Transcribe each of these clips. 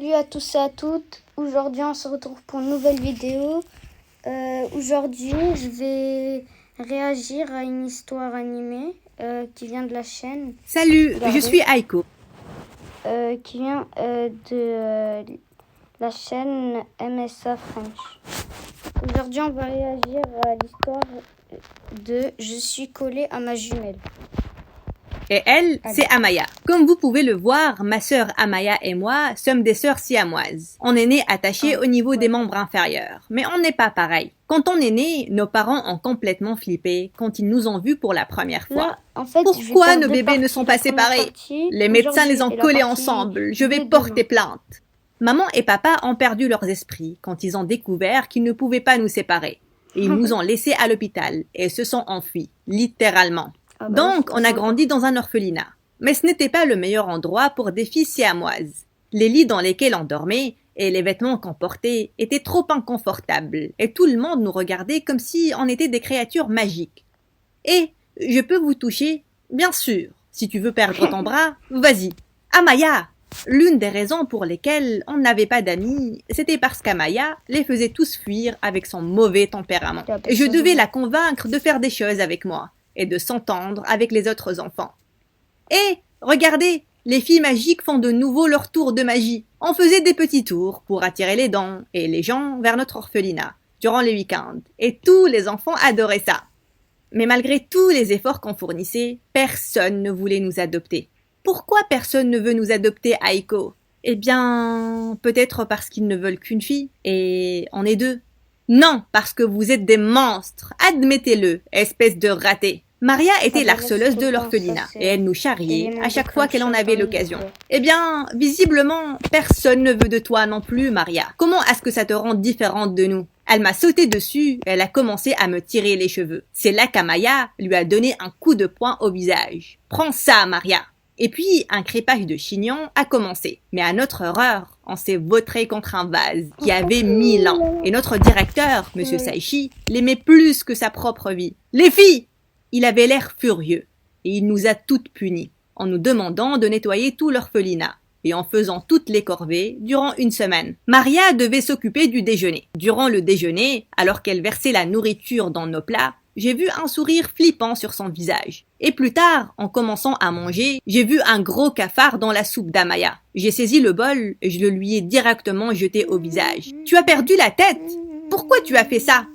Salut à tous et à toutes. Aujourd'hui, on se retrouve pour une nouvelle vidéo. Aujourd'hui, je vais réagir à une histoire animée qui vient de la chaîne. Salut, Regardez. je suis Aiko. Qui vient de la chaîne MSA French. Aujourd'hui, on va réagir à l'histoire de Je suis collée à ma jumelle. Et elle, c'est Amaya. Comme vous pouvez le voir, ma sœur Amaya et moi sommes des sœurs siamoises. On est nés attachés au niveau des membres inférieurs, mais on n'est pas pareil. Quand on est né, nos parents ont complètement flippé quand ils nous ont vus pour la première fois. Là, en fait, Pourquoi nos bébés ne sont pas séparés? Les médecins les ont collés ensemble. Je vais porter plainte. Maman et papa ont perdu leurs esprits quand ils ont découvert qu'ils ne pouvaient pas nous séparer. Et ils nous ont laissés à l'hôpital et se sont enfuis, littéralement. Donc, on a grandi dans un orphelinat. Mais ce n'était pas le meilleur endroit pour des filles siamoises. Les lits dans lesquels on dormait et les vêtements qu'on portait étaient trop inconfortables et tout le monde nous regardait comme si on était des créatures magiques. Et je peux vous toucher? Bien sûr. Si tu veux perdre ton bras, vas-y. Amaya! L'une des raisons pour lesquelles on n'avait pas d'amis, c'était parce qu'Amaya les faisait tous fuir avec son mauvais tempérament. Et je devais la convaincre de faire des choses avec moi et de s'entendre avec les autres enfants. Et regardez, les filles magiques font de nouveau leur tour de magie. On faisait des petits tours pour attirer les dents et les gens vers notre orphelinat durant les week-ends. Et tous les enfants adoraient ça. Mais malgré tous les efforts qu'on fournissait, personne ne voulait nous adopter. Pourquoi personne ne veut nous adopter, Aiko? Eh bien, peut-être parce qu'ils ne veulent qu'une fille, et on est deux. Non, parce que vous êtes des monstres, admettez-le, espèce de raté. Maria était l'harceleuse de l'orphelinat, et elle nous charriait à chaque fois qu'elle en avait l'occasion. Eh bien, visiblement, personne ne veut de toi non plus, Maria. Comment est-ce que ça te rend différente de nous? Elle m'a sauté dessus, elle a commencé à me tirer les cheveux. C'est là qu'Amaya lui a donné un coup de poing au visage. Prends ça, Maria! Et puis, un crépage de chignon a commencé. Mais à notre horreur, on s'est vautré contre un vase qui avait 1000 ans. Et notre directeur, Monsieur Saishi, l'aimait plus que sa propre vie. Les filles! Il avait l'air furieux. Et il nous a toutes punies, en nous demandant de nettoyer tout l'orphelinat. Et en faisant toutes les corvées durant une semaine. Maria devait s'occuper du déjeuner. Durant le déjeuner, alors qu'elle versait la nourriture dans nos plats, j'ai vu un sourire flippant sur son visage. Et plus tard, en commençant à manger, j'ai vu un gros cafard dans la soupe d'Amaya. J'ai saisi le bol et je le lui ai directement jeté au visage. Tu as perdu la tête? Pourquoi tu as fait ça?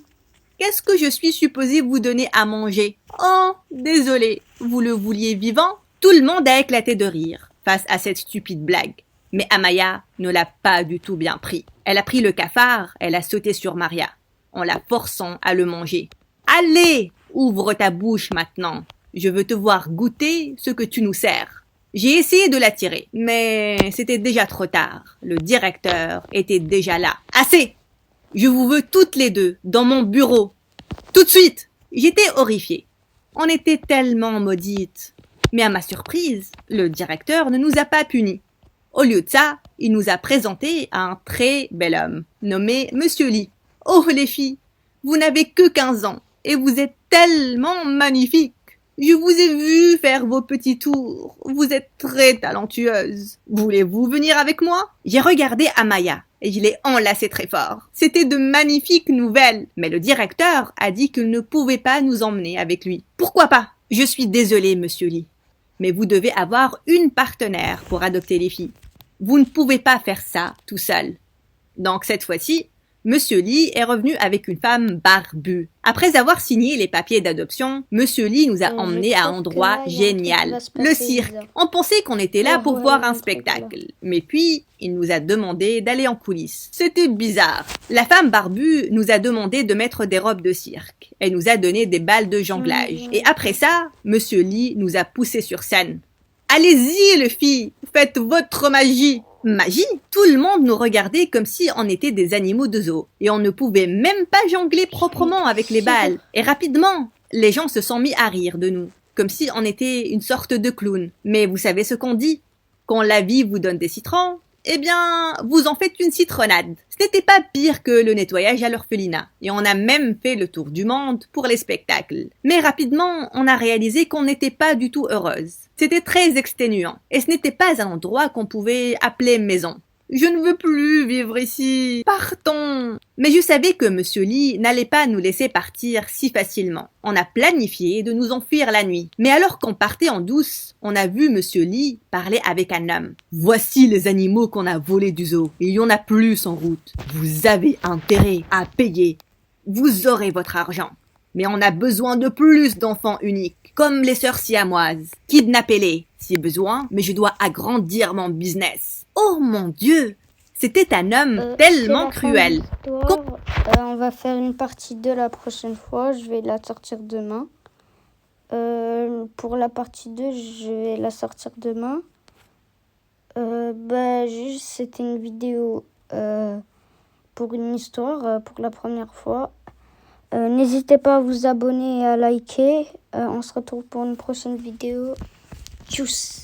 Qu'est-ce que je suis supposée vous donner à manger? Oh, désolé, vous le vouliez vivant? Tout le monde a éclaté de rire face à cette stupide blague. Mais Amaya ne l'a pas du tout bien pris. Elle a pris le cafard, elle a sauté sur Maria, en la forçant à le manger. Allez, ouvre ta bouche maintenant. Je veux te voir goûter ce que tu nous sers. J'ai essayé de l'attirer, mais c'était déjà trop tard. Le directeur était déjà là. Assez! Je vous veux toutes les deux dans mon bureau. Tout de suite! J'étais horrifiée. On était tellement maudites. Mais à ma surprise, le directeur ne nous a pas punis. Au lieu de ça, il nous a présenté un très bel homme, nommé Monsieur Lee. Oh les filles, vous n'avez que 15 ans. Et vous êtes tellement magnifique. Je vous ai vu faire vos petits tours. Vous êtes très talentueuse. Voulez-vous venir avec moi? J'ai regardé Amaya et je l'ai enlacée très fort. C'était de magnifiques nouvelles. Mais le directeur a dit qu'il ne pouvait pas nous emmener avec lui. Pourquoi pas? Je suis désolée, Monsieur Lee. Mais vous devez avoir une partenaire pour adopter les filles. Vous ne pouvez pas faire ça tout seul. Donc cette fois-ci, Monsieur Lee est revenu avec une femme barbue. Après avoir signé les papiers d'adoption, Monsieur Lee nous a emmenés à un endroit génial, le cirque. On pensait qu'on était là pour voir un spectacle. Mais puis, il nous a demandé d'aller en coulisses. C'était bizarre. La femme barbue nous a demandé de mettre des robes de cirque. Elle nous a donné des balles de jonglage. Et après ça, Monsieur Lee nous a poussés sur scène. Allez-y, les filles, faites votre magie. Magie? Tout le monde nous regardait comme si on était des animaux de zoo. Et on ne pouvait même pas jongler proprement avec les balles. Et rapidement, les gens se sont mis à rire de nous, comme si on était une sorte de clown. Mais vous savez ce qu'on dit? Quand la vie vous donne des citrons, eh bien, vous en faites une citronnade. Ce n'était pas pire que le nettoyage à l'orphelinat. Et on a même fait le tour du monde pour les spectacles. Mais rapidement, on a réalisé qu'on n'était pas du tout heureuse. C'était très exténuant. Et ce n'était pas un endroit qu'on pouvait appeler maison. Je ne veux plus vivre ici. Partons. Mais je savais que Monsieur Lee n'allait pas nous laisser partir si facilement. On a planifié de nous enfuir la nuit. Mais alors qu'on partait en douce, on a vu Monsieur Lee parler avec un homme. Voici les animaux qu'on a volés du zoo. Il y en a plus en route. Vous avez intérêt à payer. Vous aurez votre argent. Mais on a besoin de plus d'enfants uniques, comme les sœurs siamoises. Kidnappez-les, si besoin, mais je dois agrandir mon business. Oh mon Dieu! C'était un homme tellement cruel. On va faire une partie 2 la prochaine fois. Je vais la sortir demain. Pour la partie 2, je vais la sortir demain. Juste, c'était une vidéo pour une histoire, pour la première fois. N'hésitez pas à vous abonner et à liker. On se retrouve pour une prochaine vidéo. Tchuss!